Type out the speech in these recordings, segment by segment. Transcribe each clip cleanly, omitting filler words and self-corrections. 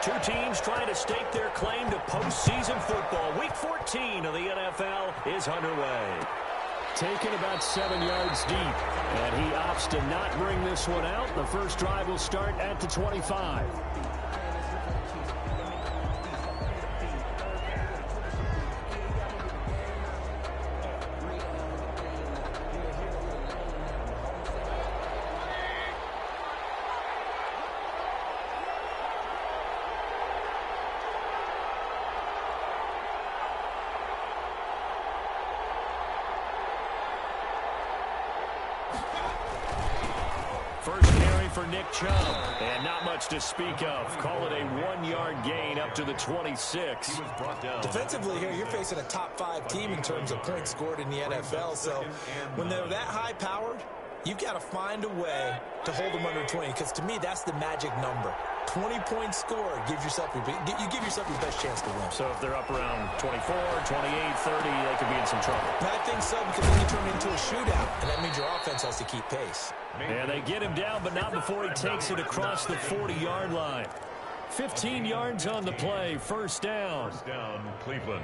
Two teams trying to stake their claim to postseason football. Week 14 of the NFL is underway. Taken about 7 yards deep, and he opts to not bring this one out. The first drive will start at the 25. First carry for Nick Chubb, and not much to speak of. Call it a 1-yard gain up to the 26. Defensively here, you're facing a top-5 team in terms of points scored in the NFL, so when they're that high-powered, you've got to find a way to hold them under 20, because to me, that's the magic number. 20 points scored, you give yourself your best chance to win. So if they're up around 24, 28, 30, they could be in some trouble. And I think so, because then you turn it into a shootout, and that means your offense has to keep pace. And they get him down, but not before he takes it across the 40-yard line. 15 yards on the play, first down. First down, Cleveland.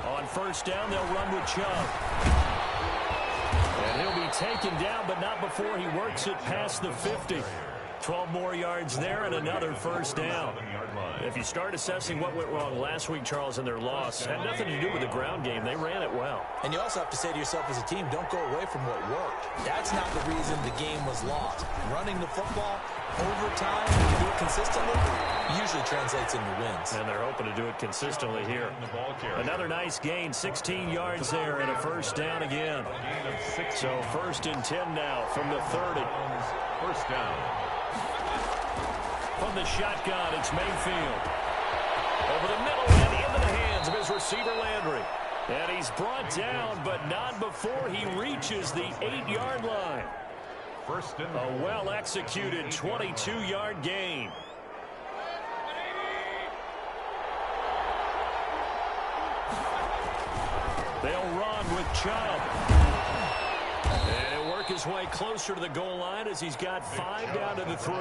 On first down, they'll run with Chubb. And he'll be taken down, but not before he works it past the 50. 12 more yards there and another first down. If you start assessing what went wrong last week, Charles, in their loss, had nothing to do with the ground game. They ran it well. And you also have to say to yourself as a team, don't go away from what worked. That's not the reason the game was lost. Running the football over time, when you do it consistently, usually translates into wins. And they're hoping to do it consistently here. Another nice gain, 16 yards there and a first down again. So first and 10 now from the 30. First down. From the shotgun, it's Mayfield. Over the middle and into the hands of his receiver, Landry. And he's brought down, but not before he reaches the 8-yard line. First and a well-executed 22-yard gain. They'll run with Chubb. And he'll work his way closer to the goal line as he's got 5 down to the 3.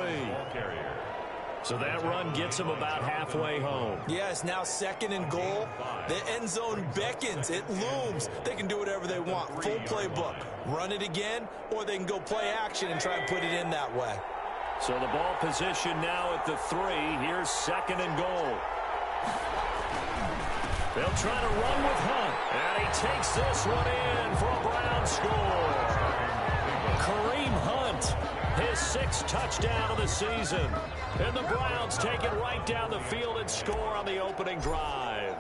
So that run gets him about halfway home. Yeah, it's now second and goal. The end zone beckons. It looms. They can do whatever they want. Full playbook. Run it again, or they can go play action and try and put it in that way. So the ball position now at the 3. Here's second and goal. They'll try to run with Hunt. And he takes this one in for a Brown score. Kareem Hunt, his 6th touchdown of the season. And the Browns take it right down the field and score on the opening drive.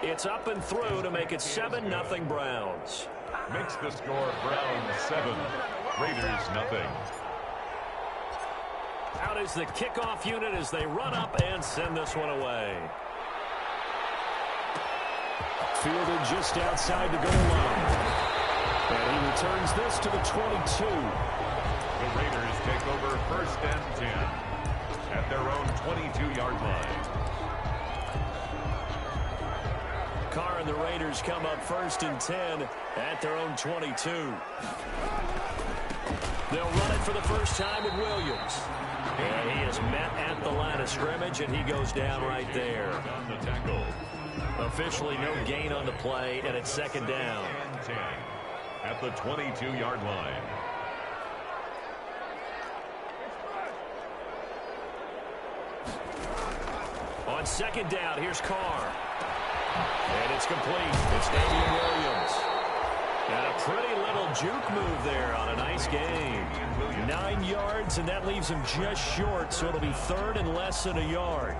It's up and through to make it 7-0 Browns. Makes the score Browns 7, Raiders 0. Out is the kickoff unit as they run up and send this one away. Fielded just outside the goal line. And he returns this to the 22. The Raiders take over first and 10 at their own 22-yard line. Carr and the Raiders come up first and 10 at their own 22. They'll run it for the first time with Williams. And he is met at the line of scrimmage, and he goes down right there. On the tackle. Officially no gain on the play, and it's second down. And 10 at the 22-yard line. On second down, here's Carr. And it's complete. It's Damian Williams. And a pretty little juke move there on a nice game. 9 yards, and that leaves him just short, so it'll be third and less than a yard.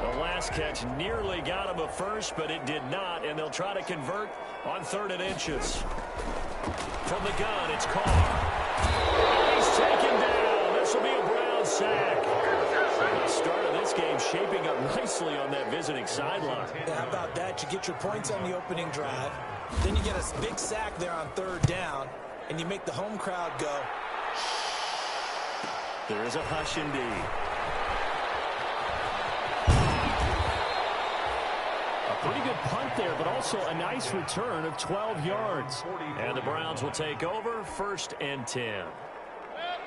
The last catch nearly got him a first, but it did not, and they'll try to convert on 3rd and inches. From the gun, it's Carr. He's taken down. This will be a Brown sack. The start of this game shaping up nicely on that visiting sideline. Yeah, how about that? You get your points on the opening drive. Then you get a big sack there on 3rd down, and you make the home crowd go. There is a hush indeed. Pretty good punt there, but also a nice return of 12 yards. And the Browns will take over, 1st and 10.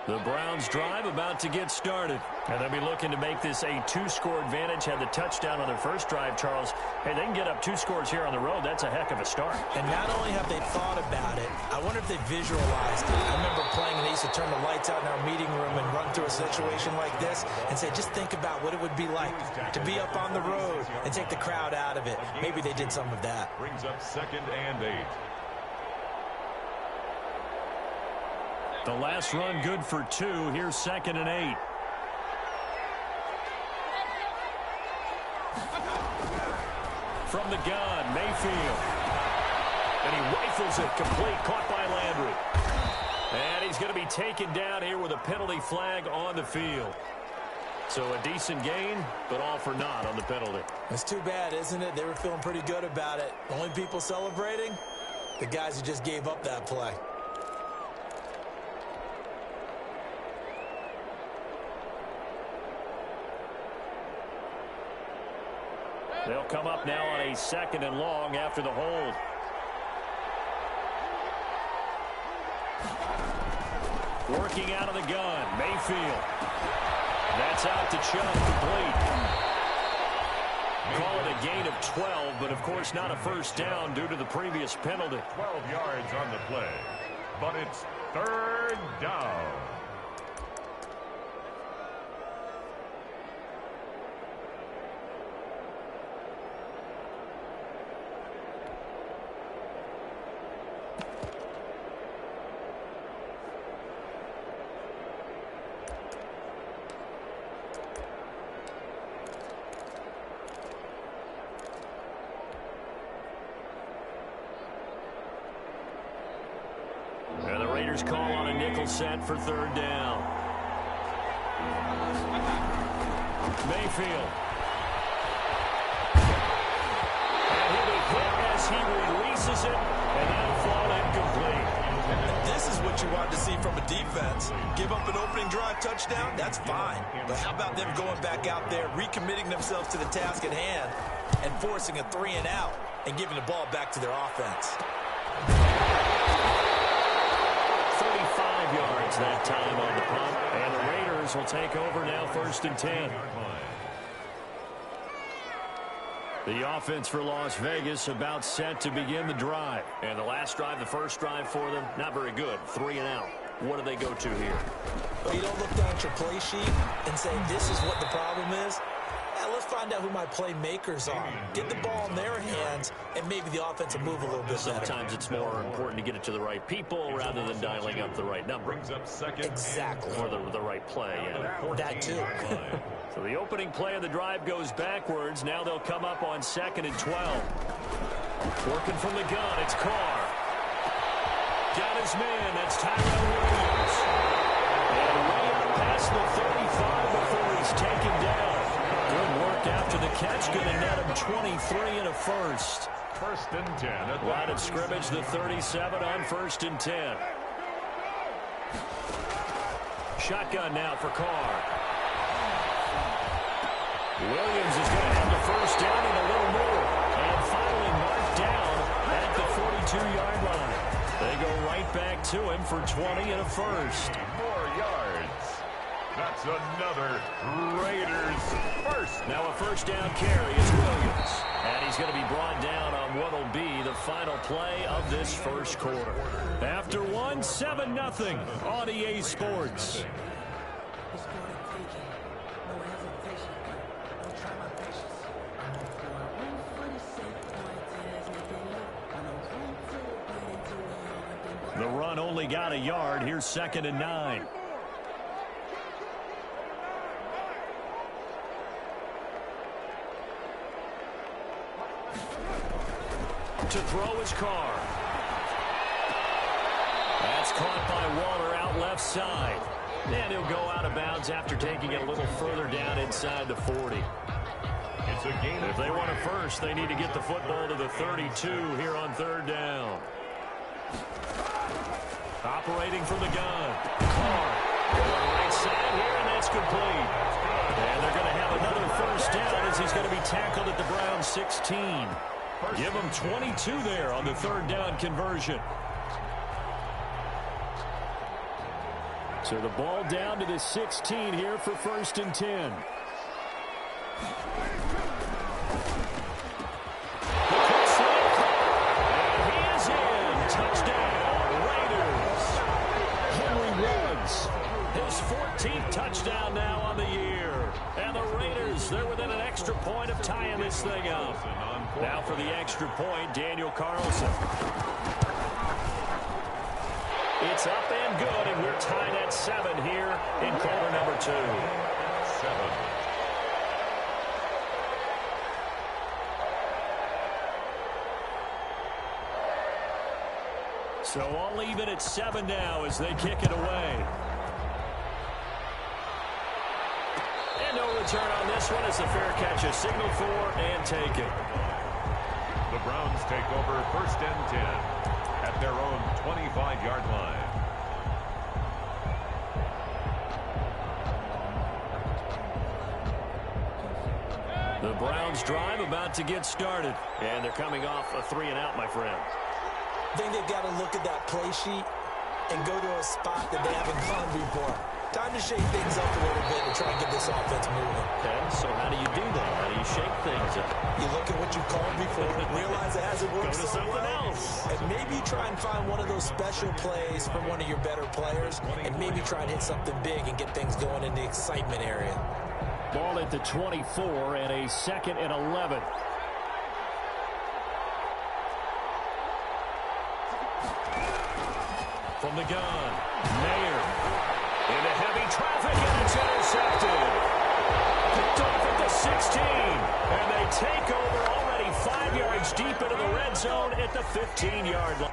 The Browns drive about to get started. And they'll be looking to make this a 2-score advantage. Had the touchdown on their first drive, Charles. Hey, they can get up 2 scores here on the road. That's a heck of a start. And not only have they thought about it, I wonder if they visualized it. I remember playing and they used to turn the lights out in our meeting room and run through a situation like this and say, just think about what it would be like to be up on the road and take the crowd out of it. Maybe they did some of that. Brings up 2nd and 8. The last run good for 2. Here's 2nd and 8. From the gun, Mayfield. And he rifles it, complete, caught by Landry. And he's going to be taken down here with a penalty flag on the field. So a decent gain, but all for naught on the penalty. It's too bad, isn't it? They were feeling pretty good about it. Only people celebrating? The guys who just gave up that play. They'll come up now on a 2nd and long after the hold. Working out of the gun, Mayfield. That's out to Chubb, complete. Call it a gain of 12, but of course not a first down due to the previous penalty. 12 yards on the play, but it's 3rd down. And the Raiders call on a nickel set for 3rd down. Mayfield. And he'll be hit as he releases it, and that'll fall incomplete. This is what you wanted to see from a defense. Give up an opening drive touchdown, that's fine. But how about them going back out there, recommitting themselves to the task at hand, and forcing a 3-and-out and giving the ball back to their offense? 35 yards that time on the punt, and the Raiders will take over now, 1st and 10. The offense for Las Vegas about set to begin the drive. And the last drive, the first drive for them, not very good. 3-and-out. What do they go to here? Well, you don't look down at your play sheet and say, this is what the problem is. Now, let's find out who my playmakers are. Get the ball in their hands, and maybe the offense will move a little bit better. Sometimes it's more important to get it to the right people rather than dialing up the right number. Brings up 2nd. Exactly. Or the right play, yeah. That too. So the opening play of the drive goes backwards. Now they'll come up on 2nd and 12. Working from the gun, it's Carr. Got his man, that's Tyrell Williams. And way out past the 35 before he's taken down. Good work after the catch, going to net him 23 and a first. 1st and 10. Line of scrimmage, the 37 on 1st and 10. Shotgun now for Carr. Williams is going to have the first down and a little more. And finally marked down at the 42-yard line. They go right back to him for 20 and a first. More yards. That's another Raiders first. Now a first down carry is Williams. And he's going to be brought down on what will be the final play of this first quarter. After one, 7-0 on EA Sports. The run only got a yard. Here's 2nd and 9. To throw his Carr. That's caught by Waller out left side. And he'll go out of bounds after taking it a little further down inside the 40. It's a gain. If they want a first, they need to get the football to the 32 here on 3rd down. Operating from the gun. Carr going right side here, and that's complete. And they're going to have another first down as he's going to be tackled at the Browns 16. Give them 22 there on the third down conversion. So the ball down to the 16 here for 1st and 10. His 14th touchdown now on the year. And the Raiders, they're within an extra point of tying this thing up. Now for the extra point, Daniel Carlson. It's up and good, and we're tied at 7 here in quarter number 2. 7. So all even at 7 now as they kick it away. And no return on this one as the fair catch is signaled for and taken. The Browns take over 1st and 10 at their own 25-yard line. The Browns drive about to get started. And they're coming off a 3-and-out, my friend. I think they've got to look at that play sheet and go to a spot that they haven't gone before. Time to shake things up a little bit and try and get this offense moving. Okay, so how do you do that? How do you shake things up? You look at what you've called before, realize it hasn't worked Go to something else. and maybe try and find one of those special plays from one of your better players, and maybe try and hit something big and get things going in the excitement area. Ball at the 24 and a 2nd and 11. From the gun, Mayer into heavy traffic, and it's intercepted. Picked off at the 16, and they take over already 5 yards deep into the red zone at the 15-yard line.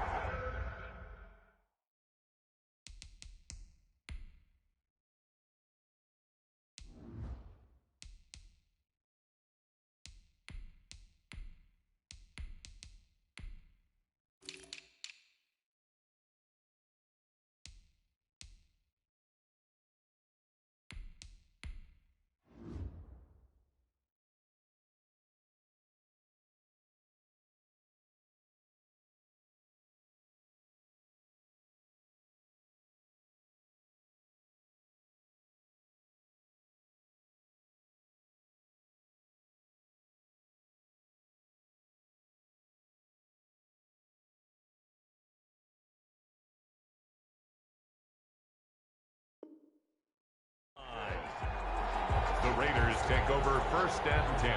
The Raiders take over 1st and 10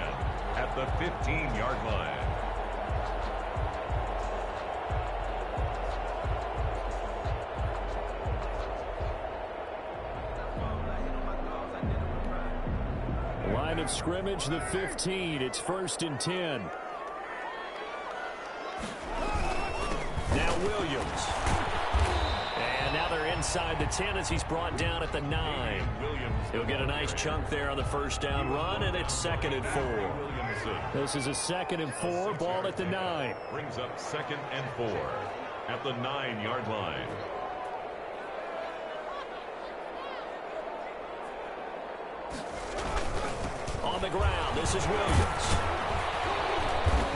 at the 15-yard line. Line of scrimmage, the 15. It's 1st and 10. Now Williams. And now they're inside the 10 as he's brought down at the 9. He'll get a nice chunk there on the 1st down run, and it's 2nd and 4. This is a 2nd and 4, ball at the 9. Brings up 2nd and 4 at the 9-yard line. On the ground, this is Williams.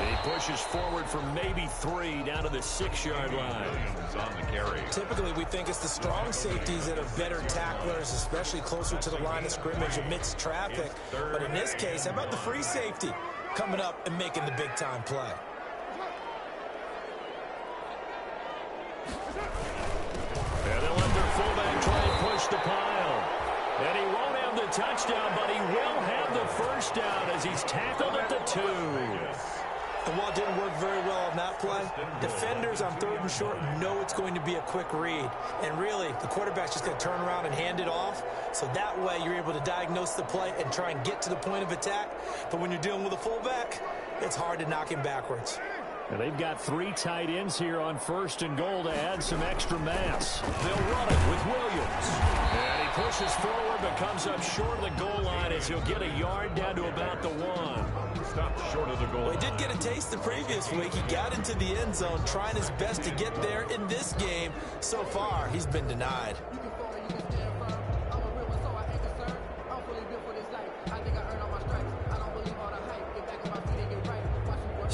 He pushes forward for maybe 3 down to the 6-yard line. Williams on the carry. Typically, we think it's the strong safeties that are better tacklers, especially closer to the line of scrimmage amidst traffic. But in this case, how about the free safety coming up and making the big-time play? And they'll let their fullback try and push the pile. And he won't have the touchdown, but he will have the 1st down as he's tackled at the 2. And while it didn't work very well on that play, defenders on 3rd and short know it's going to be a quick read. And really, the quarterback's just going to turn around and hand it off. So that way, you're able to diagnose the play and try and get to the point of attack. But when you're dealing with a fullback, it's hard to knock him backwards. And they've got 3 tight ends here on 1st and goal to add some extra mass. They'll run it with Williams. And he pushes forward but comes up short of the goal line as he'll get a yard down to about the 1. Stopped short of the goal line. He did get a taste the previous week. He got into the end zone, trying his best to get there in this game. So far, he's been denied.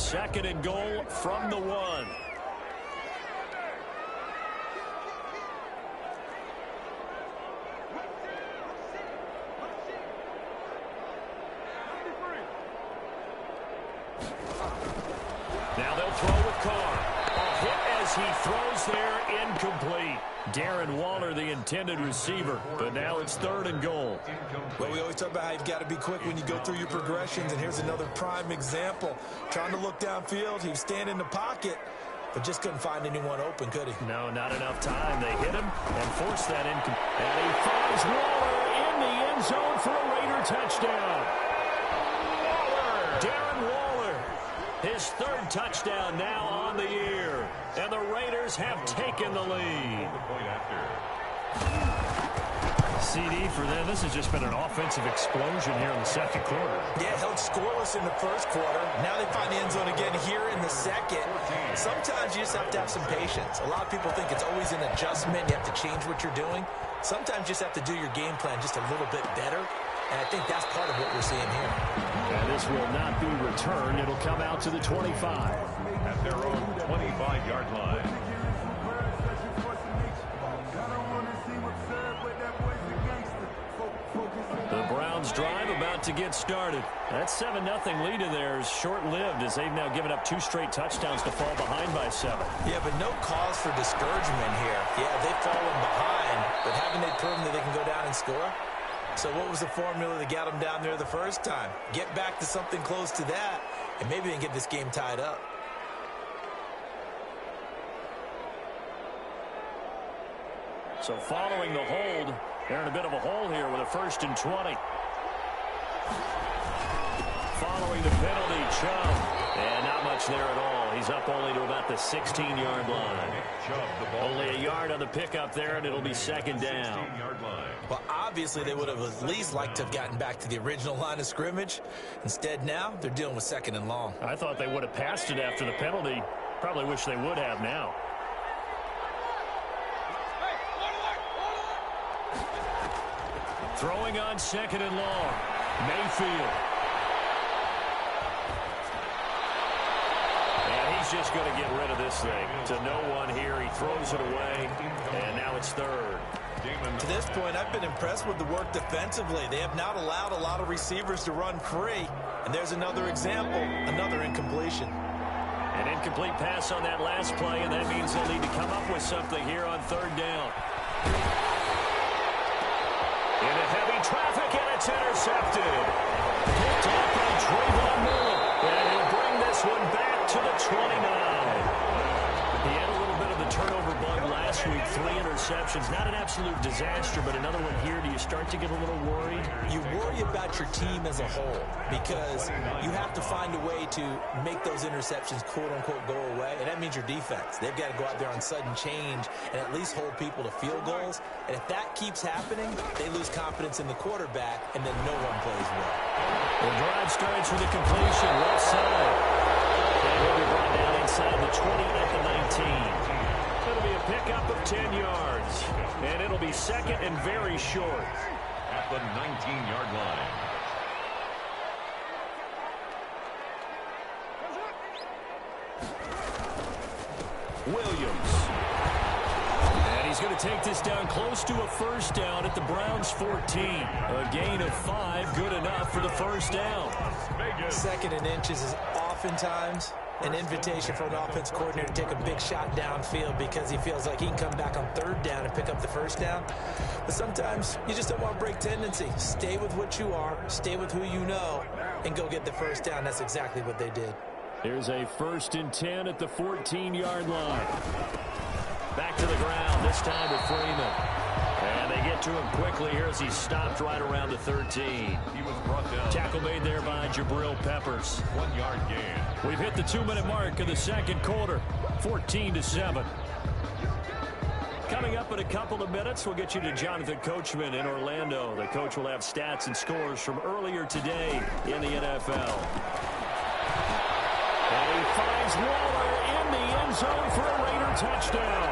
second and goal from the 1. Now they'll throw with Carr. A hit as he throws there, incomplete. Darren Waller, the intended receiver, but now it's third and goal. Well, we always talk about how you've got to be quick when you go through your progressions, and here's another prime example. Trying to look downfield, he was standing in the pocket, but just couldn't find anyone open, could he? No, not enough time. They hit him and forced that in. And he finds Waller in the end zone for a Raider touchdown. Darren Waller, his third touchdown now on the year. And the Raiders have taken the lead. CD for them. This has just been an offensive explosion here in the second quarter. Yeah, held scoreless in the first quarter. Now they find the end zone again here in the second. Sometimes you just have to have some patience. A lot of people think it's always an adjustment. You have to change what you're doing. Sometimes you just have to do your game plan just a little bit better. And I think that's part of what we're seeing here. And this will not be returned. It'll come out to the 25. At their own 25-yard line. The Browns drive about to get started. That 7-0 lead of theirs short-lived as they've now given up 2 straight touchdowns to fall behind by 7. Yeah, but no cause for discouragement here. Yeah, they've fallen behind, but haven't they proven that they can go down and score? So what was the formula that got them down there the first time? Get back to something close to that, and maybe they can get this game tied up. So following the hold, they're in a bit of a hole here with a 1st and 20. Following the penalty, Chubb. And not much there at all. He's up only to about the 16-yard line. Only a yard on the pickup there, and it'll be second down. Well, obviously they would have at least liked to have gotten back to the original line of scrimmage. Instead now, they're dealing with 2nd and long. I thought they would have passed it after the penalty. Probably wish they would have now. Throwing on 2nd and long. Mayfield. And he's just going to get rid of this thing. To no one here. He throws it away. And now it's third. To this point, I've been impressed with the work defensively. They have not allowed a lot of receivers to run free. And there's another example, another incompletion. An incomplete pass on that last play, and that means they'll need to come up with something here on third down. Into heavy traffic, and it's intercepted. Picked up by Trayvon Mullen. And he'll bring this one back to the 29. He had a little bit of the turnover bug last week. 3 interceptions. Not an absolute disaster, but another one here. Do you start to get a little worried? You worry about your team as a whole because you have to find a way to make those interceptions, quote-unquote, go away, and that means your defense. They've got to go out there on sudden change and at least hold people to field goals, and if that keeps happening, they lose confidence in the quarterback, and then no one plays well. The drive starts with a completion, left side. And he'll be brought down inside the 20 at the 19. It'll be a pickup of 10 yards, and it'll be second and very short. At the 19-yard line. Williams. And he's going to take this down close to a first down at the Browns' 14. A gain of 5, good enough for the first down. 2nd and inches is oftentimes an invitation for an offense coordinator to take a big shot downfield because he feels like he can come back on third down and pick up the first down. But sometimes you just don't want to break tendency. Stay with what you are, stay with who you know, and go get the first down. That's exactly what they did. Here's a 1st and 10 at the 14-yard line. Back to the ground, this time with Freeman. And they get to him quickly here as he stopped right around the 13. He was brought down. Tackle made there by Jabril Peppers. 1-yard gain. We've hit the 2-minute mark of the second quarter, 14-7. Coming up in a couple of minutes, we'll get you to Jonathan Coachman in Orlando. The coach will have stats and scores from earlier today in the NFL. And he finds Waller in the end zone for a Raider touchdown.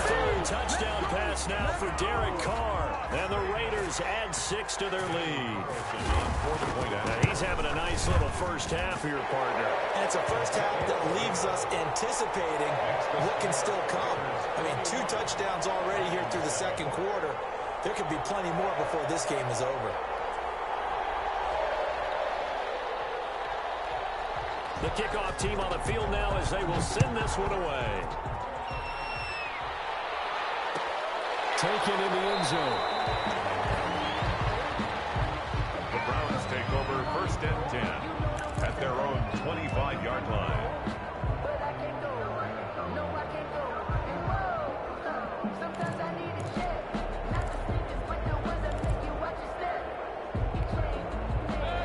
Third touchdown pass now for Derek Carr. And the Raiders add 6 to their lead. He's having a nice nice little first half here, partner. And it's a first half that leaves us anticipating what can still come. I mean, 2 touchdowns already here through the second quarter. There could be plenty more before this game is over. The kickoff team on the field now as they will send this one away. Taken in the end zone. The Browns take over 1st and 10 at their own 25-yard line.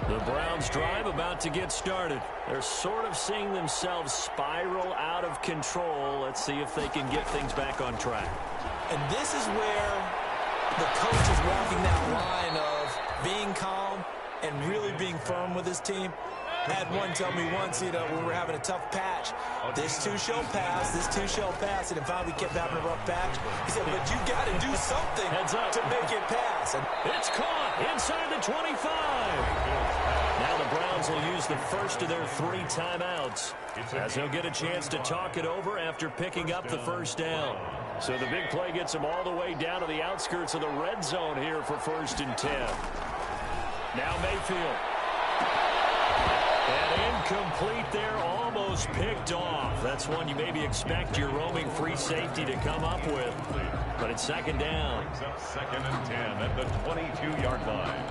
The Browns drive about to get started. They're sort of seeing themselves spiral out of control. Let's see if they can get things back on track. And this is where the coach is walking that line of being calm and really being firm with his team. I had one tell me once, when we were having a tough patch, this too shall pass, this too shall pass, and finally we kept having a rough patch. He said, but you got to do something to make it pass. And it's caught inside the 25. Now the Browns will use the first of their 3 timeouts as they'll get a chance to talk it over after picking up the first down. So the big play gets them all the way down to the outskirts of the red zone here for 1st and 10. Now Mayfield. And incomplete there, almost picked off. That's one you maybe expect your roaming free safety to come up with. But it's 2nd down. Brings up 2nd and 10 at the 22-yard line.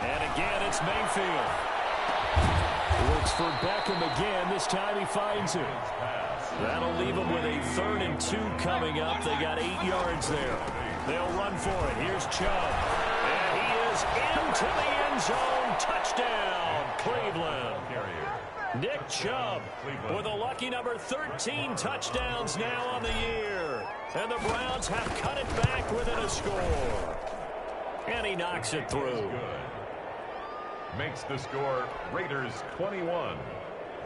And again, it's Mayfield. Looks for Beckham again. This time he finds him. That'll leave them with a 3rd and 2 coming up. They got 8 yards there. They'll run for it. Here's Chubb. And he is into the end zone. Touchdown, Cleveland. Nick Chubb with a lucky number 13 touchdowns now on the year. And the Browns have cut it back within a score. And he knocks it through. Makes the score Raiders 21,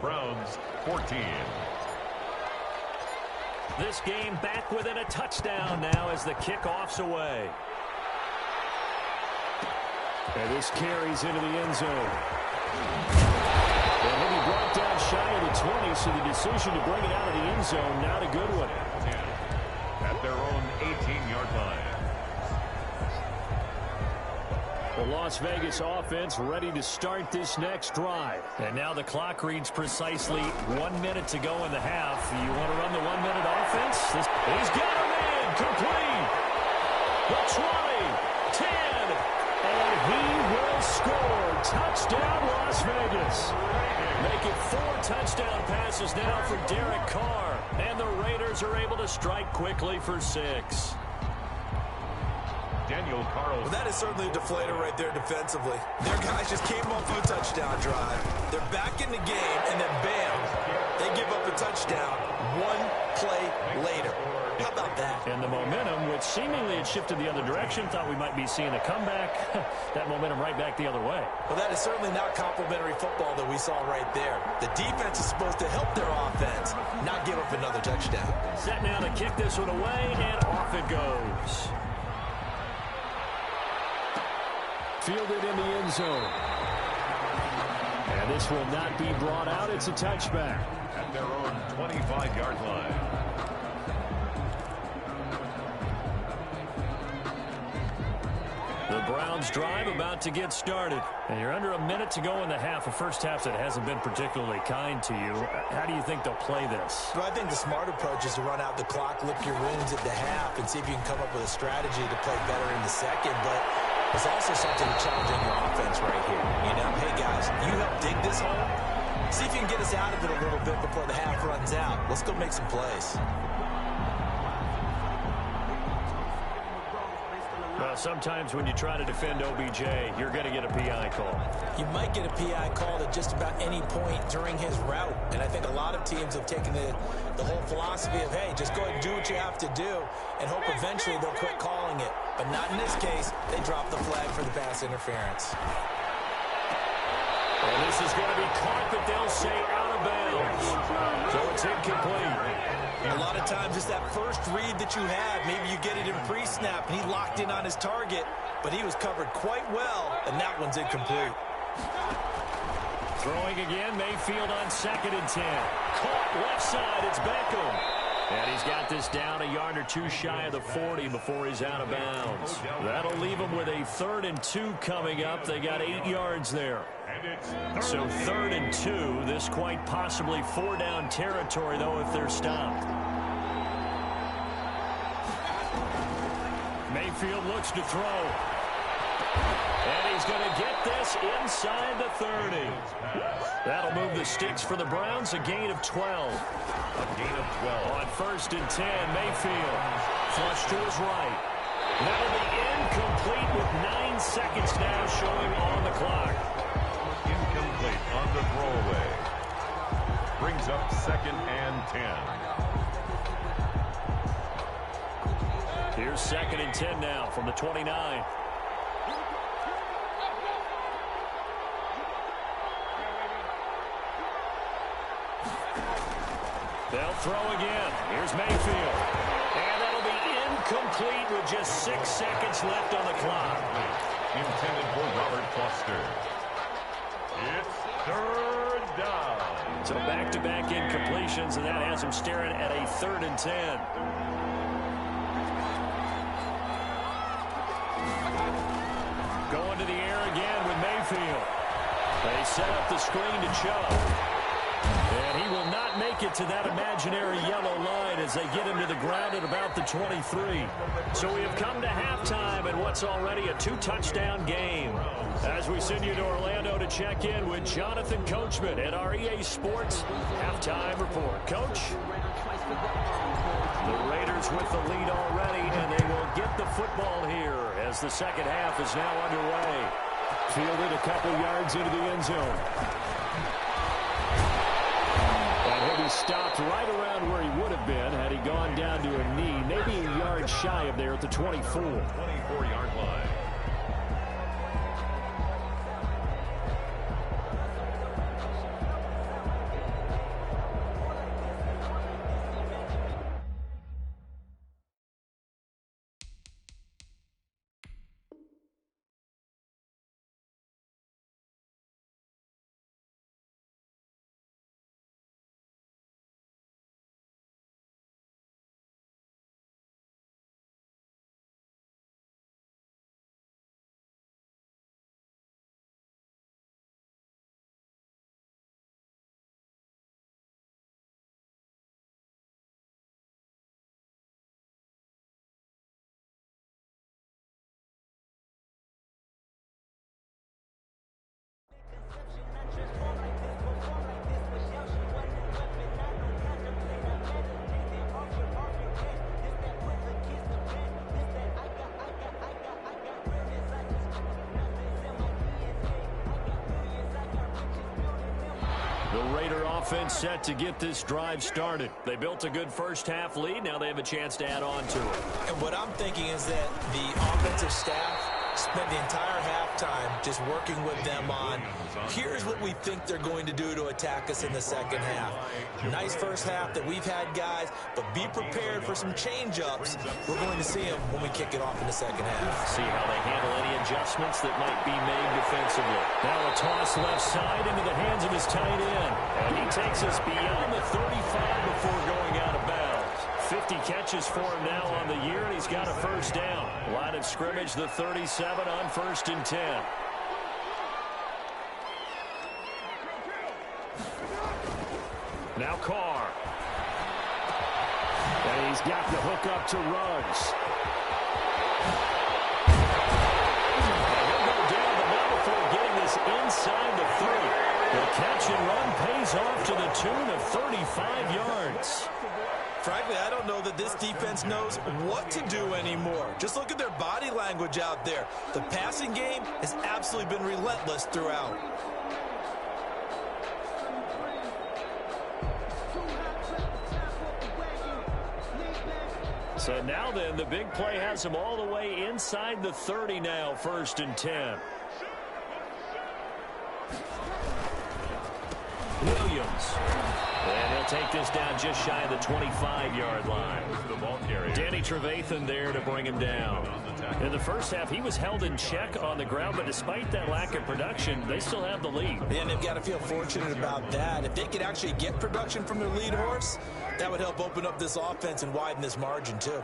Browns 14. This game back within a touchdown now as the kickoff's away. And this carries into the end zone. And he'll be brought down shy of the 20, so the decision to bring it out of the end zone, not a good one. 10 at their own 18-yard line. The Las Vegas offense ready to start this next drive. And now the clock reads precisely 1 minute to go in the half. You want to run the 1 minute offense? He's got a man complete. The 20, 10, and he will score. Touchdown, Las Vegas. Make it 4 touchdown passes now for Derek Carr. And the Raiders are able to strike quickly for 6. Daniel Carlson. Well, that is certainly a deflator right there defensively. Their guys just came off of a touchdown drive. They're back in the game, and then bam, they give up a touchdown 1 play later. How about that? And the momentum, which seemingly had shifted the other direction, thought we might be seeing a comeback. That momentum right back the other way. Well, that is certainly not complimentary football that we saw right there. The defense is supposed to help their offense, not give up another touchdown. Set now to kick this one away, and off it goes. Fielded in the end zone. And this will not be brought out. It's a touchback. At their own 25-yard line. The Browns drive about to get started. And you're under a minute to go in the half. A first half that hasn't been particularly kind to you. How do you think they'll play this? Well, I think the smart approach is to run out the clock, lick your wounds at the half, and see if you can come up with a strategy to play better in the second. But there's also something challenging your offense right here. Hey, guys, you help dig this hole. See if you can get us out of it a little bit before the half runs out. Let's go make some plays. Well, sometimes when you try to defend OBJ, you're going to get a PI call. You might get a PI call at just about any point during his route. And I think a lot of teams have taken the whole philosophy of, hey, just go ahead and do what you have to do and hope eventually they'll quit calling it. But not in this case. They dropped the flag for the pass interference. And this is going to be caught, but they'll say out of bounds. So a It's incomplete. A lot of times it's that first read that you have. Maybe you get it in pre-snap, and he locked in on his target, but he was covered quite well, and that one's incomplete. Throwing again, Mayfield on 2nd and 10. Caught left side, it's Beckham. And he's got this down a yard or two shy of the 40 before he's out of bounds. That'll leave him with a 3rd and 2 coming up. They got 8 yards there. So 3rd and 2, this quite possibly 4-down territory, though, if they're stopped. Mayfield looks to throw. And he's going to get this inside the 30. That'll move the sticks for the Browns, a gain of 12. A gain of 12. On 1st and 10, Mayfield. Flush to his right. That'll be incomplete with 9 seconds now showing on the clock. Incomplete on the throwaway. Brings up 2nd and 10. Here's 2nd and 10 now from the 29. They'll throw again. Here's Mayfield. And that'll be incomplete with just 6 seconds left on the clock. Intended for Robert Foster. It's 3rd down. So back-to-back incompletions, and that has him staring at a 3rd and 10. Going to the air again with Mayfield. They set up the screen to Chubb. And he will not make it to that imaginary yellow line as they get him to the ground at about the 23. So we have come to halftime in what's already a 2-touchdown game. As we send you to Orlando to check in with Jonathan Coachman at our EA Sports Halftime Report. Coach? The Raiders with the lead already, and they will get the football here as the second half is now underway. Fielded a couple yards into the end zone. He'll be stopped right around where he would have been had he gone down to a knee, maybe a yard shy of there at the 24. 24-yard line. Offense set to get this drive started. They built a good first-half lead. Now they have a chance to add on to it. And what I'm thinking is that the offensive staff spent the entire halftime just working with them on, here's what we think they're going to do to attack us in the second half. Nice first half that we've had, guys, but be prepared for some change-ups. We're going to see them when we kick it off in the second half. See how they handle any adjustments that might be made defensively. Now a toss left side into the hands of his tight end. And he takes us beyond the 35 before going out of bounds. 50 catches for him now on the year, and he's got a first down. Line of scrimmage, the 37 on 1st and 10. Now Carr. And he's got the hook up to Ruggs. And he'll go down, but not before getting this inside the 30. The catch and run pays off to the tune of 35 yards. Frankly, I don't know that this defense knows what to do anymore. Just look at their body language out there. The passing game has absolutely been relentless throughout. So now then, the big play has him all the way inside the 30 now, 1st and 10. Williams. And he'll take this down just shy of the 25-yard line. The ball carrier. Danny Trevathan there to bring him down. In the first half, he was held in check on the ground, but despite that lack of production, they still have the lead. And they've got to feel fortunate about that. If they could actually get production from their lead horse, that would help open up this offense and widen this margin, too.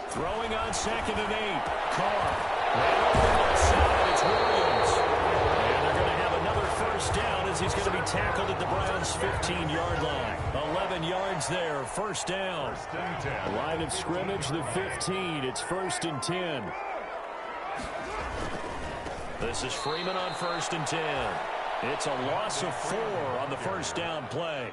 Throwing on 2nd and 8. Carr. Right over the left side. It's Williams. And they're going to have another first down as he's going to be tackled at the Browns' 15-yard line. 11 yards there. First down. Line of scrimmage, the 15. It's 1st and 10. This is Freeman on 1st and 10. It's a loss of 4 on the first down play.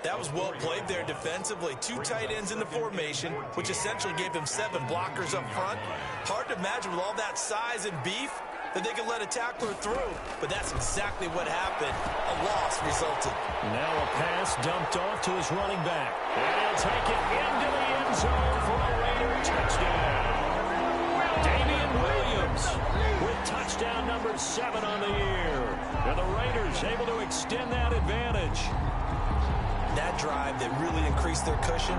That was well played there defensively. 2 tight ends in the formation, which essentially gave them 7 blockers up front. Hard to imagine with all that size and beef that they could let a tackler through. But that's exactly what happened. A loss resulted. Now a pass dumped off to his running back. And he'll take it into the end zone for a Raider touchdown. Damian Williams with touchdown number 7 on the year. And the Raiders able to extend that advantage. That drive that really increased their cushion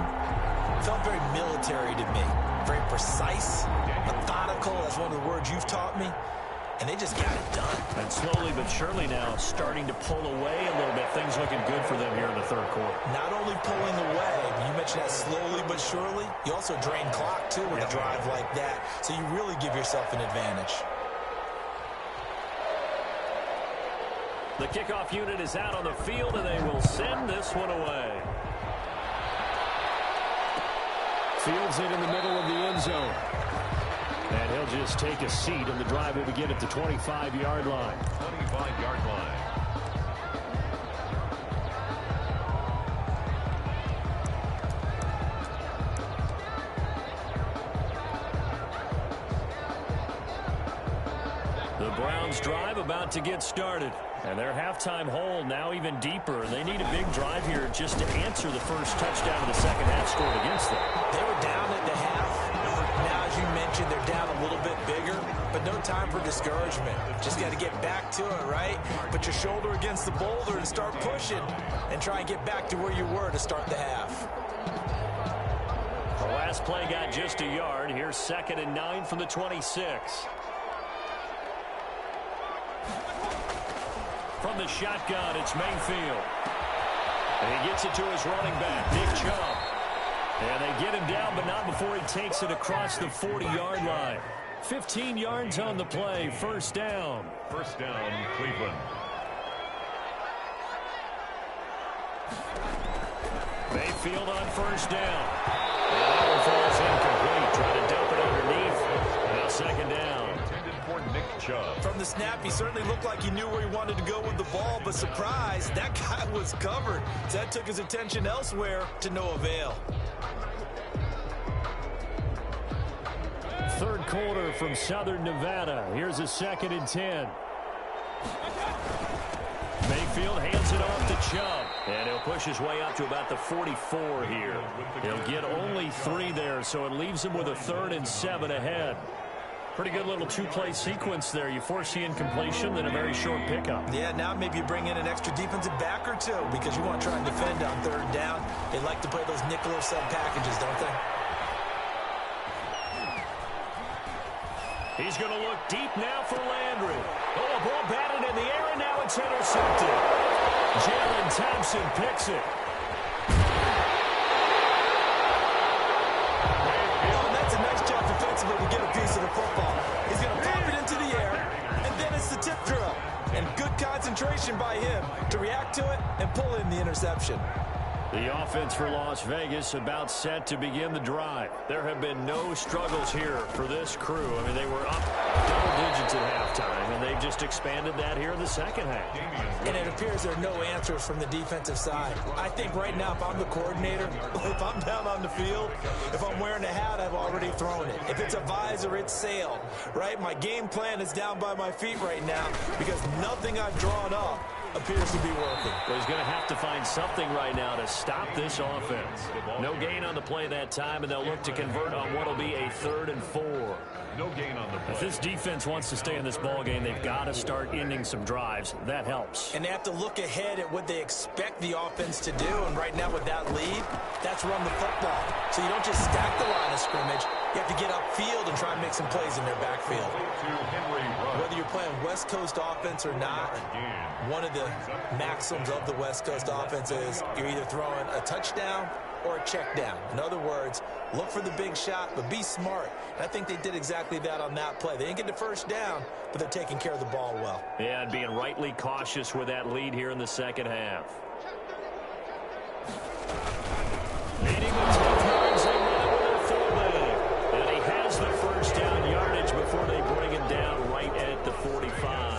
felt very military to me. Very precise, methodical. That's one of the words you've taught me. And they just got it done. And slowly but surely now starting to pull away a little bit. Things looking good for them here in the third quarter. Not only pulling away, you mentioned that slowly but surely, you also drain clock too with a drive like that. So you really give yourself an advantage. The kickoff unit is out on the field, and they will send this one away. Fields it in the middle of the end zone. And he'll just take a seat, and the drive will begin at the 25-yard line. 25-yard line. The Browns drive about to get started. And their halftime hole now even deeper. They need a big drive here just to answer the first touchdown of the second half scored against them. They were down at the half. Now, as you mentioned, they're down a little bit bigger, but no time for discouragement. Just got to get back to it, right? Put your shoulder against the boulder and start pushing and try and get back to where you were to start the half. The last play got just a yard. Here's 2nd and 9 from the 26. From the shotgun, it's Mayfield. And he gets it to his running back, Nick Chubb. And they get him down, but not before he takes it across the 40-yard line. 15 yards on the play, first down. First down, Cleveland. Mayfield on first down. And that one falls incomplete. Trying to dump it underneath. Now 2nd down. Intended for Nick Chubb. From the snap, he certainly looked like he knew where he wanted to go with the ball, but surprise, that guy was covered. So that took his attention elsewhere to no avail. Third quarter from Southern Nevada. Here's a 2nd and 10. Mayfield hands it off to Chubb. And he'll push his way up to about the 44 here. He'll get only 3 there, so it leaves him with a 3rd and 7 ahead. Pretty good little 2-play sequence there. You force the incompletion, then a very short pickup. Yeah, now maybe you bring in an extra defensive back or 2 because you want to try and defend on 3rd down. They like to play those nickel or sub packages, don't they? He's going to look deep now for Landry. Oh, a ball batted in the air, and now it's intercepted. Jalen Thompson picks it. Oh, and that's a nice job defensively to get a piece of the football. He's going to pop it into the air, and then it's the tip drill. And good concentration by him to react to it and pull in the interception. The offense for Las Vegas about set to begin the drive. There have been no struggles here for this crew. I mean, they were up double digits at halftime, and they've just expanded that here in the second half. And it appears there are no answers from the defensive side. I think right now, if I'm the coordinator, if I'm down on the field, if I'm wearing a hat, I've already thrown it. If it's a visor, it's sailed, right? My game plan is down by my feet right now because nothing I've drawn up appears to be working. Well, he's going to have to find something right now to stop this offense. No gain on the play that time, and they'll look to convert on what will be a 3rd and 4. No gain on the play. If this defense wants to stay in this ball game, they've got to start ending some drives. That helps. And they have to look ahead at what they expect the offense to do. And right now with that lead, that's run the football. So you don't just stack the line of scrimmage. You have to get upfield and try and make some plays in their backfield. Whether you're playing West Coast offense or not, one of the maxims of the West Coast offense is you're either throwing a touchdown or a check down. In other words, look for the big shot, but be smart. And I think they did exactly that on that play. They didn't get the first down, but they're taking care of the ball well. Yeah, and being rightly cautious with that lead here in the second half. Needing the 10 yards, they run it with a fullback. And he has the first down yardage before they bring him down right at the 45.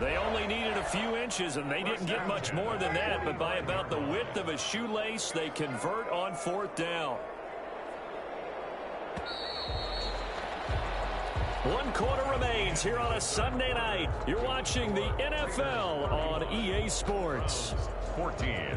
They only needed a few inches, and they didn't get much more than that, but by about the width of a shoelace, they convert on 4th down. 1 quarter remains here on a Sunday night. You're watching the NFL on EA Sports. 14.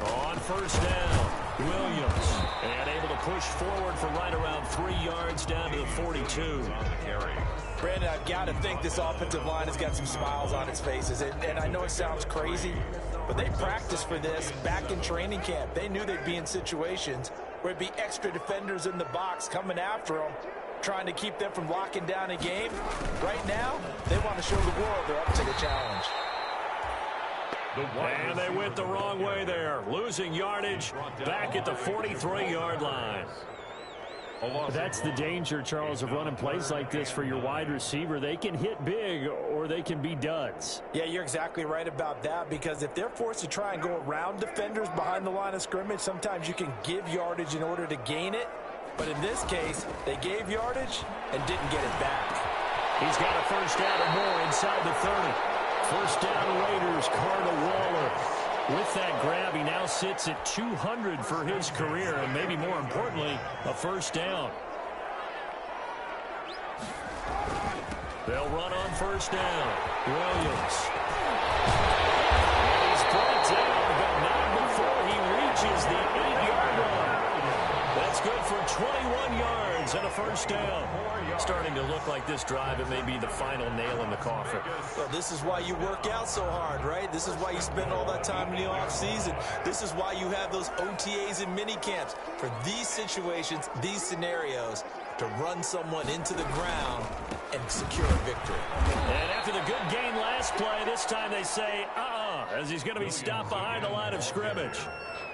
On 1st down, Williams. And able to push forward for right around 3 yards down to the 42. Brandon, I've got to think this offensive line has got some smiles on its faces. And I know it sounds crazy, but they practiced for this back in training camp. They knew they'd be in situations where it'd be extra defenders in the box coming after them, trying to keep them from locking down a game. Right now, they want to show the world they're up to the challenge. And they went the wrong way there, losing yardage back at the 43-yard line. That's the danger, Charles, of running plays like this for your wide receiver. They can hit big or they can be duds. Yeah, you're exactly right about that, because if they're forced to try and go around defenders behind the line of scrimmage, sometimes you can give yardage in order to gain it. But in this case, they gave yardage and didn't get it back. He's got a first down or more inside the 30. First down, Raiders, Cardinal Waller. With that grab, he now sits at 200 for his career, and maybe more importantly, a first down. They'll run on first down. Williams. And he's brought down, but not before he reaches the 8-yard line. That's good for 21 yards and a first down. Starting to look like this drive, it may be the final nail in the coffin. Well, this is why you work out so hard, right? This is why you spend all that time in the offseason. This is why you have those OTAs and mini camps. For these situations, these scenarios, to run someone into the ground and secure a victory. And after the good gain last play, this time they say, as he's going to be stopped behind the line of scrimmage.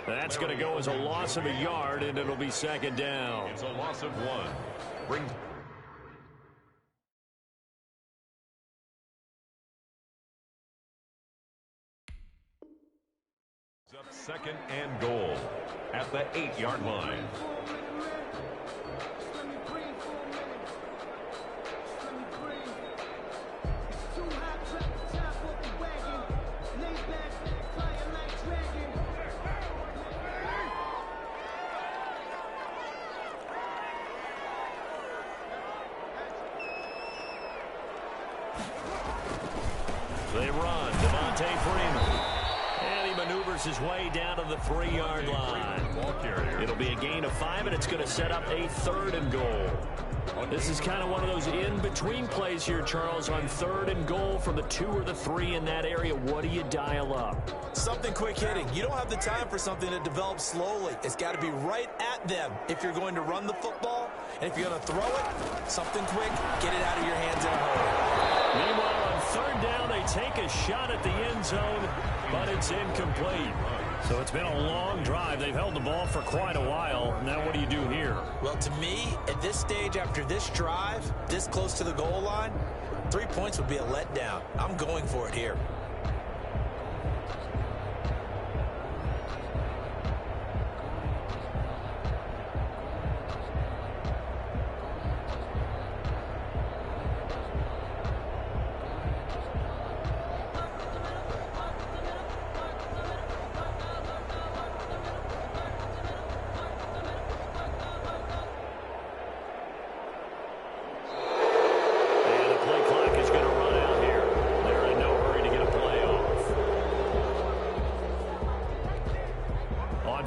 That's going to go as a loss of a yard, and it'll be second down. It's a loss of 1. Brings up 2nd and goal at the 8-yard line. They run. Devontae Freeman. And he maneuvers his way down to the 3-yard line. It'll be a gain of 5, and it's going to set up a 3rd and goal. This is kind of one of those in-between plays here, Charles, on 3rd and goal from the 2 or the 3 in that area. What do you dial up? Something quick hitting. You don't have the time for something that develops slowly. It's got to be right at them if you're going to run the football. And if you're going to throw it, something quick, get it out of your hands in a hurry. Meanwhile, on 3rd down, they take a shot at the end zone, but it's incomplete. So it's been a long drive. They've held the ball for quite a while. Now what do you do here? Well, to me, at this stage, after this drive, this close to the goal line, 3 points would be a letdown. I'm going for it here.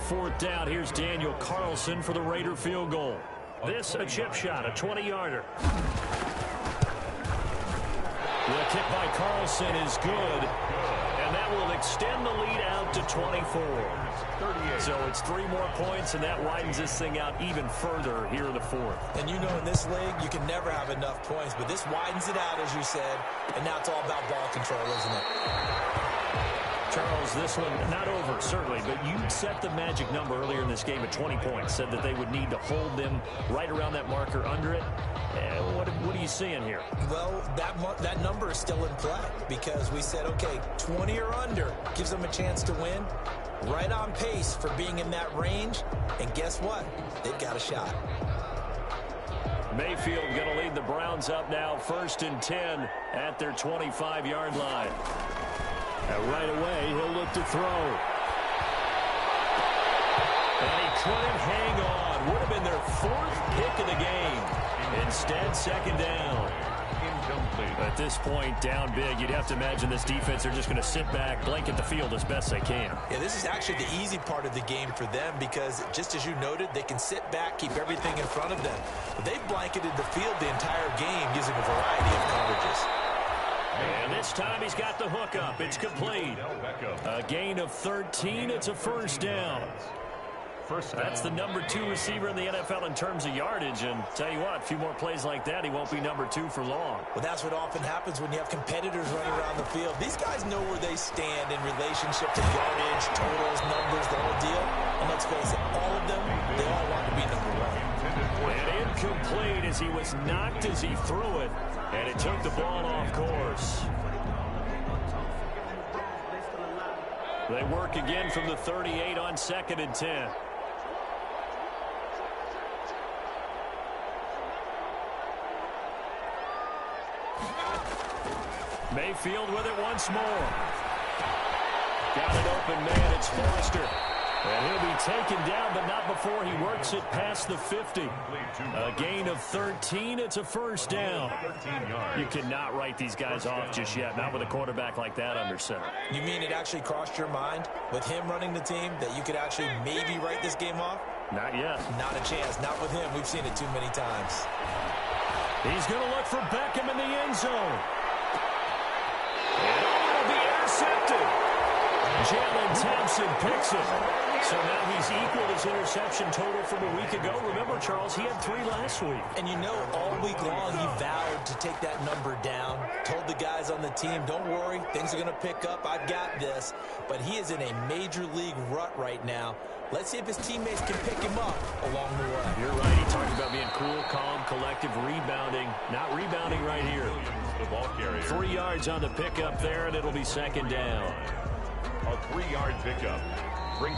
4th down. Here's Daniel Carlson for the Raider field goal. This a chip shot, a 20-yarder. The kick by Carlson is good, and that will extend the lead out to 24. So it's 3 more points, and that widens this thing out even further here in the 4th. And you know in this league, you can never have enough points, but this widens it out, as you said, and now it's all about ball control, isn't it? Charles, this one not over, certainly, but you set the magic number earlier in this game at 20 points, said that they would need to hold them right around that marker under it. What are you seeing here? Well, that number is still in play because we said, okay, 20 or under gives them a chance to win. Right on pace for being in that range, and guess what? They've got a shot. Mayfield going to lead the Browns up now, 1st and 10 at their 25-yard line. And right away, he'll look to throw. And he couldn't hang on. Would have been their 4th pick of the game. Instead, 2nd down. Incomplete. At this point, down big, you'd have to imagine this defense are just going to sit back, blanket the field as best they can. Yeah, this is actually the easy part of the game for them because, just as you noted, they can sit back, keep everything in front of them. But they've blanketed the field the entire game using a variety of coverages. And this time he's got the hook up. It's complete. A gain of 13. It's a 1st down. That's the number 2 receiver in the NFL in terms of yardage. And tell you what, a few more plays like that, he won't be number 2 for long. Well, that's what often happens when you have competitors running around the field. These guys know where they stand in relationship to yardage, totals, numbers, the whole deal. And let's face it, all of them, they all want to be number 1. And incomplete as he was knocked as he threw it. And it took the ball off course. They work again from the 38 on 2nd and 10. Mayfield with it once more. Got an open man. It's Foster. And he'll be taken down, but not before he works it past the 50. A gain of 13. It's a 1st down. You cannot write these guys off just yet, not with a quarterback like that under center. You mean it actually crossed your mind with him running the team that you could actually maybe write this game off? Not yet. Not a chance. Not with him. We've seen it too many times. He's going to look for Beckham in the end zone. And it'll be intercepted. Jalen Thompson picks it. So now he's equaled his interception total from a week ago. Remember, Charles, he had 3 last week. And you know, all week long he vowed to take that number down. Told the guys on the team, don't worry, things are going to pick up. I've got this. But he is in a major league rut right now. Let's see if his teammates can pick him up along the way. You're right. He talked about being cool, calm, collective, rebounding. Not rebounding right here. The ball carrier. 3 yards on the pickup there, and it'll be 2nd down. A 3-yard pickup.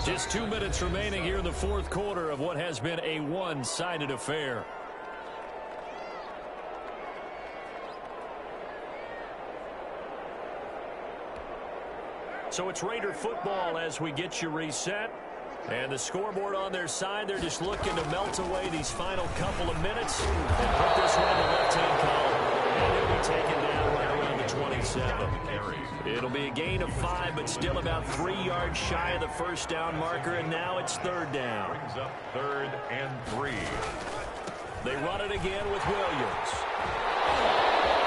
Just 2 minutes remaining here in the 4th quarter of what has been a one-sided affair. So it's Raider football as we get you reset. And the scoreboard on their side, they're just looking to melt away these final couple of minutes and put this one in the left-hand column. And it'll be taken down right around the 27. It'll be a gain of 5, but still about 3 yards shy of the 1st down marker, and now it's 3rd down. Brings up 3rd and 3. They run it again with Williams.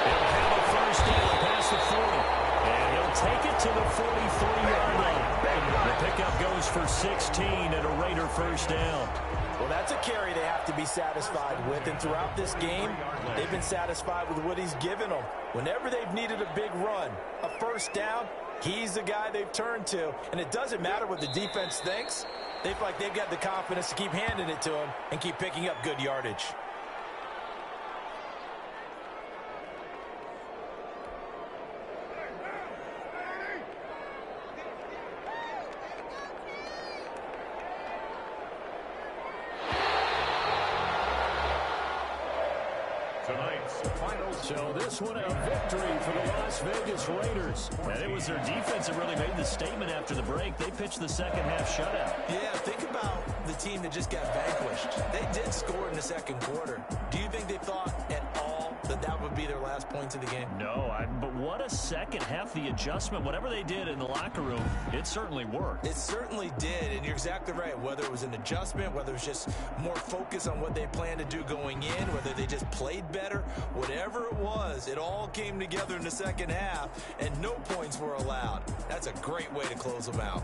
He'll have a 1st down past the 40. And he'll take it to the 43-yard line. The pickup goes for 16 and a Raider 1st down. Well, that's a carry they have to be satisfied with. And throughout this game, they've been satisfied with what he's given them. Whenever they've needed a big run, a 1st down, he's the guy they've turned to. And it doesn't matter what the defense thinks. They feel like they've got the confidence to keep handing it to him and keep picking up good yardage. So this one a victory for the Las Vegas Raiders. And it was their defense that really made the statement after the break. They pitched the second half shutout. Yeah, think about the team that just got vanquished. They did score in the 2nd quarter. Do you think they thought at all that that would be their last points of the game? No, but what a second half. The adjustment, whatever they did in the locker room, it certainly worked. It certainly did, and you're exactly right. Whether it was an adjustment, whether it was just more focus on what they planned to do going in, whether they just played better, whatever it was, it all came together in the second half, and no points were allowed. That's a great way to close them out.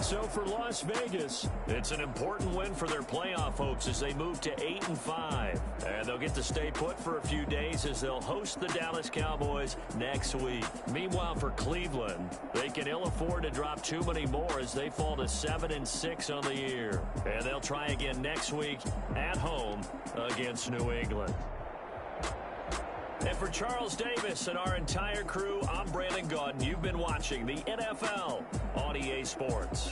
So for Las Vegas, it's an important win for their playoff hopes as they move to 8-5. And they'll get to stay put for a few days as they'll host the Dallas Cowboys next week. Meanwhile, for Cleveland, they can ill afford to drop too many more as they fall to 7-6 on the year. And they'll try again next week at home against New England. And for Charles Davis and our entire crew, I'm Brandon Gaudin. You've been watching the NFL on EA Sports.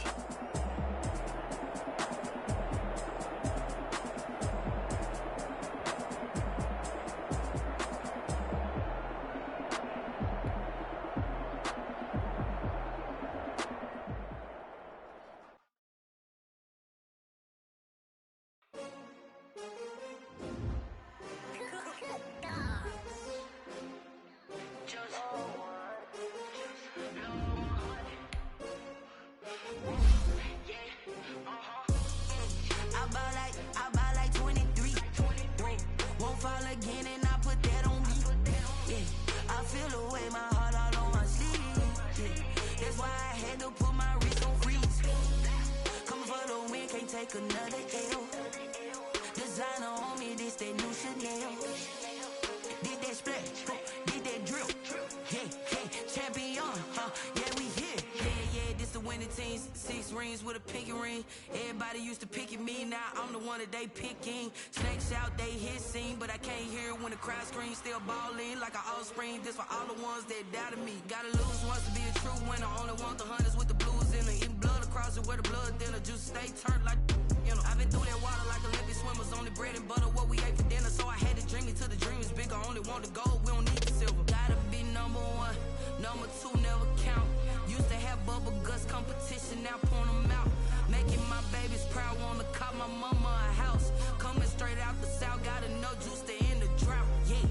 They picking snakes out, they hissing, but I can't hear when the crowd screams. Still balling like an offspring. This for all the ones that doubted me. Gotta lose once to be a true winner. Only want the hunters with the blues in it. Eating blood across it where the blood thinner. Juice stay turned like, you know. I've been through that water like Olympic swimmers. Only bread and butter what we ate for dinner. So I had to dream it till the dream is bigger. Only want the gold, we don't need the silver. Gotta be number one, number two never count. Used to have bubble guts competition, now point them out. Making my babies proud, wanna call my mama a house. Coming straight out the south, got enough juice to end the drought. Yeah,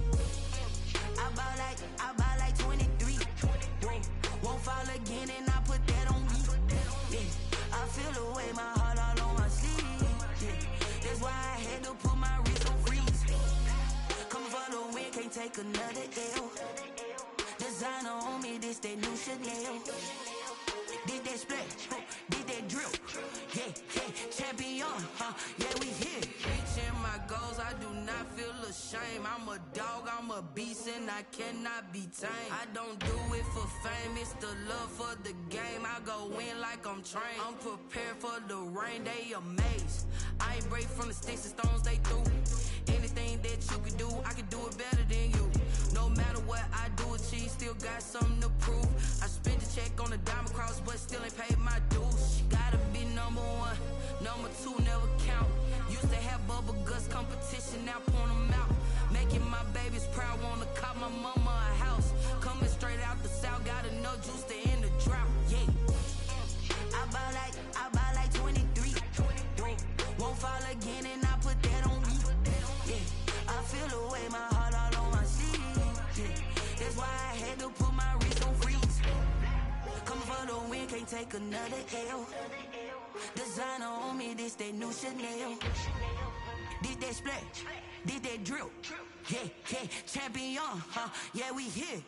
I bought like 23. Won't fall again, and I put that on me. Yeah, I feel the way, my heart all on my sleeve. Yeah, that's why I had to put my wrist on freeze. Coming for the win, can't take another L. Designer on me, this that new Chanel. Did that splash, did that drill. Yeah, champion, yeah, we here. Reaching my goals, I do not feel ashamed. I'm a dog, I'm a beast, and I cannot be tamed. I don't do it for fame, it's the love for the game. I go in like I'm trained. I'm prepared for the rain, they amazed. I ain't break from the sticks and stones they threw. Anything that you can do, I can do it better than you. No matter what I do achieve, still got something to prove. I spent the check on the diamond cross, but still ain't paid my dues. Gotta be number one, number two never count. Used to have bubble guts competition, now point them out. Making my babies proud, wanna call my mama a house. Coming straight out the south, got enough juice to end the drought. Yeah, I bought like 23. Won't fall again, and I put that on me. Yeah, I feel the way, my heart all on my sleeve. Yeah, that's why I had to put my wrist on freeze. Coming for the win, can't take another L. Designer on me, this that new Chanel. Did that splash, did that drill. Yeah, champion, yeah, we here.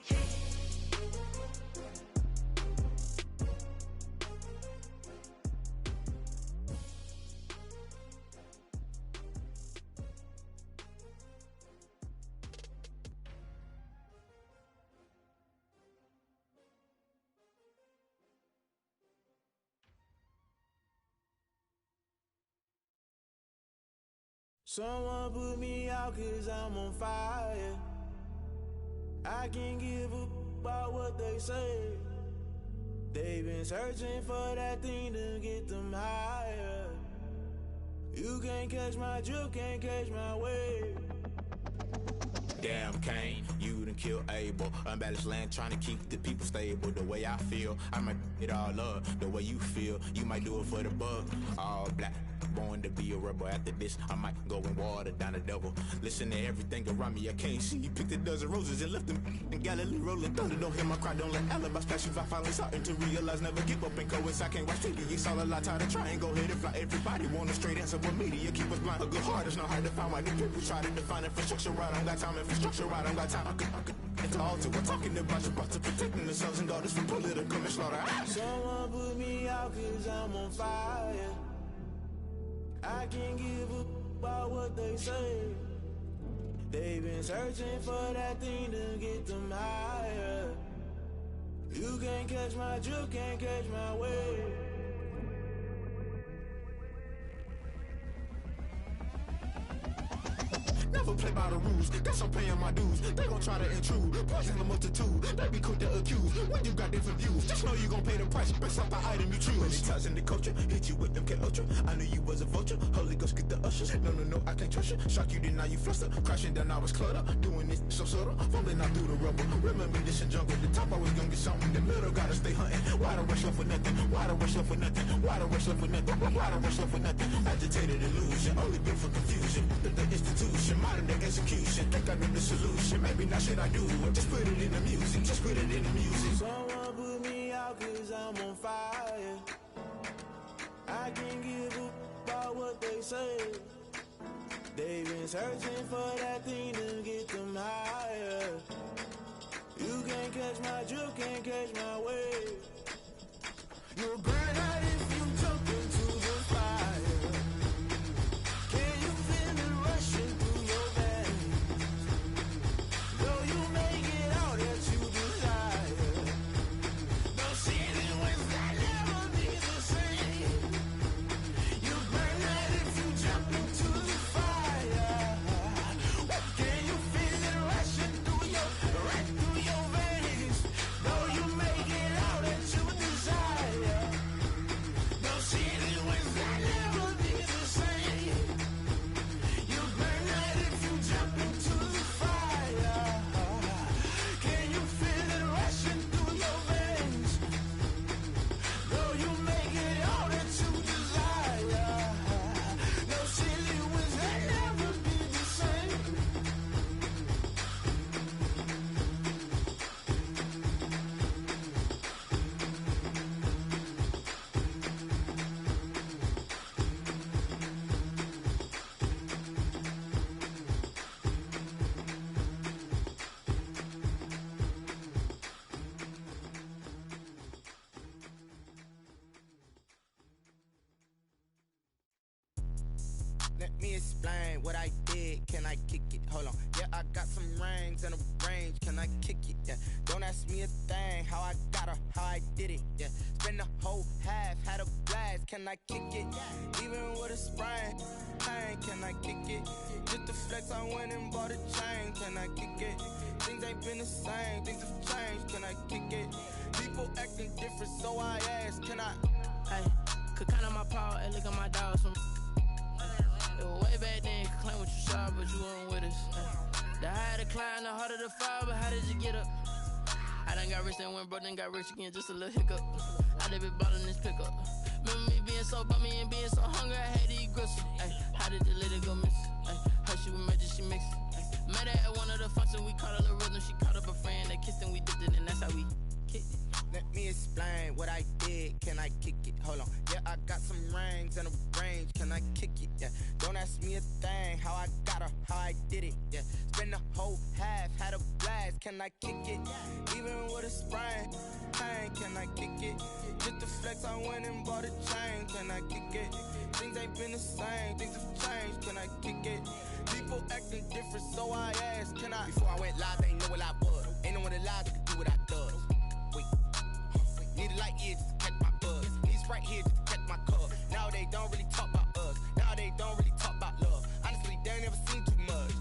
Someone put me out 'cause I'm on fire. I can't give up about what they say. They've been searching for that thing to get them higher. You can't catch my drift, can't catch my wave. Damn, Kane, you done killed Abel. Unbalanced land trying to keep the people stable. The way I feel, I might it all up. The way you feel, you might do it for the buck. All black, born to be a rebel. After this, I might go and water down the devil. Listen to everything around me, I can't see. Picked a dozen roses and left them in Galilee rolling thunder. Don't hear my cry, don't let alibis flash. If I finally starting to realize, never give up and coincide. I can't watch TV, it's all a lot. Tired of trying, go ahead and fly. Everybody want a straight answer, but media keep us blind. A good heart is not hard to find. Why the people try to define infrastructure right? I don't got time, infrastructure right, I don't got time. I could it's all to we're talking about your to protecting the sons and daughters from political manslaughter. Someone put me out cause I'm on fire. I can't give up about what they say. They've been searching for that thing to get them higher. You can't catch my drift, can't catch my wave. Never play by the rules, guess I'm paying my dues. They gon' try to intrude, poison the multitude. They be quick to accuse, when you got different views. Just know you gon' pay the price, based off the item you choose. When it ties in the culture, hit you with MK Ultra. I knew you was a vulture, Holy Ghost get the ushers. No, I can't trust you. Shock you, then now you fluster. Crashing down, I was cluttered. Doing this so subtle, fumbling out through the rubble. Remember this in jungle, the top always gonna get something. The middle gotta stay hunting. Why the rush left for nothing? Why the rush left for nothing? Why the rush left for nothing? Why the rush left for nothing? Agitated illusion, only built for confusion. The institution, modern day execution. Think I know the solution. Maybe not shit I do. Just put it in the music. Just put it in the music. Someone put me out cause I'm on fire. I can't give up about what they say. They've been searching for that thing to get them higher. You can't catch my drift, can't catch my wave. You'll burn out if you jump into the fire. Can you feel it rushing through your veins? Though you may get out that you desire. No ceiling wins that never be the same. You burn out if you jump into the fire. Can you feel it rushing through your veins? Though you may get out that you desire. No ceiling wins that never be the same. You burn out if you jump into the fire. Can you feel it rushing through your veins? Though you may get all that you desire. No silly wins that never be the same. Let me explain what I did. Can I kick it? Hold on. Yeah, I got some rings and a range. Can I kick it? Yeah. Don't ask me a thing. How I got her, how I did it. Yeah. Spend the whole half, had a blast. Can I kick it? Even with a sprain. Pain, can I kick it? Just to flex, I went and bought a chain. Can I kick it? Things ain't been the same. Things have changed. Can I kick it? People acting different, so I asked. Can I? Hey, could count on my paw and look at my dogs from. It was way back then, could claim what you saw, but you weren't with us. The higher the climb, the harder the fall, but how did you get up? I done got rich, then went broke, then got rich again, just a little hiccup. I done been ballin' this pickup. Remember me being so bummy and being so hungry, I had to eat gristle. Ay, how did the lady go miss? Ay, her she was magic, she mixed. Met her at one of the functions, we caught her the rhythm, she caught up a friend, they kissed and we dipped it, and that's how we kicked it. Let me explain what I did. Can I kick it? Hold on. Yeah, I got some rings and a range. Can I kick it? Yeah. Don't ask me a thing. How I got her, how I did it. Yeah. Spend the whole half, had a blast. Can I kick it? Even with a sprain. Pain, can I kick it? Just to flex, I went and bought a chain. Can I kick it? Things ain't been the same. Things have changed. Can I kick it? People acting different, so I asked. Can I? Before I went live, they ain't know what I was. Ain't no one alive that could do what I does. Wait. Need a light here just to catch my buzz. Need Sprite here just to catch my cup. Now they don't really talk about us. Now they don't really talk about love. Honestly, they ain't never seen too much.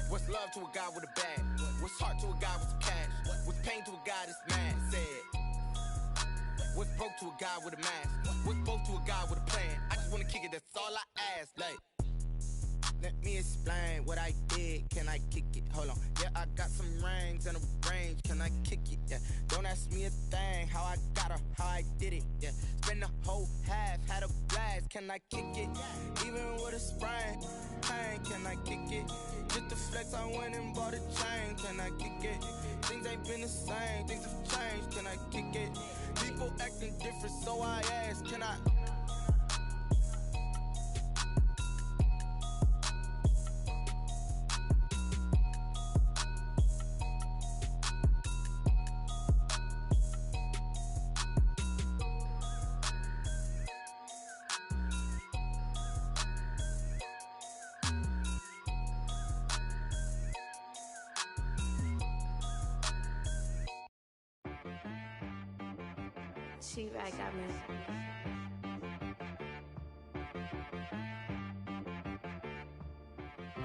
What's love to a guy with a bag? What's heart to a guy with some cash? What's pain to a guy that's mad? Said. What's broke to a guy with a mask? What's broke to a guy with a plan? I just wanna kick it, that's all I ask. Like, let me me explain what I did. Can I kick it? Hold on. Yeah, I got some rings and a range. Can I kick it? Yeah. Don't ask me a thing. How I got her, how I did it. Yeah. Spend the whole half, had a blast. Can I kick it? Even with a sprain, pain. Can I kick it? Just to flex, I went and bought a chain. Can I kick it? Things ain't been the same. Things have changed. Can I kick it? People acting different, so I ask. Can I? She-Rag got me.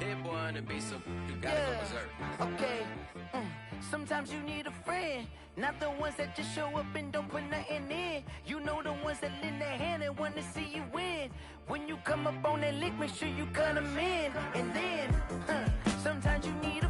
Hit boy on the beat, so you gotta go berserk. Okay. Sometimes you need a friend, not the ones that just show up and don't put nothing in. You know the ones that lend their hand and want to see you win. When you come up on that lick, make sure you cut them in. And then, sometimes you need a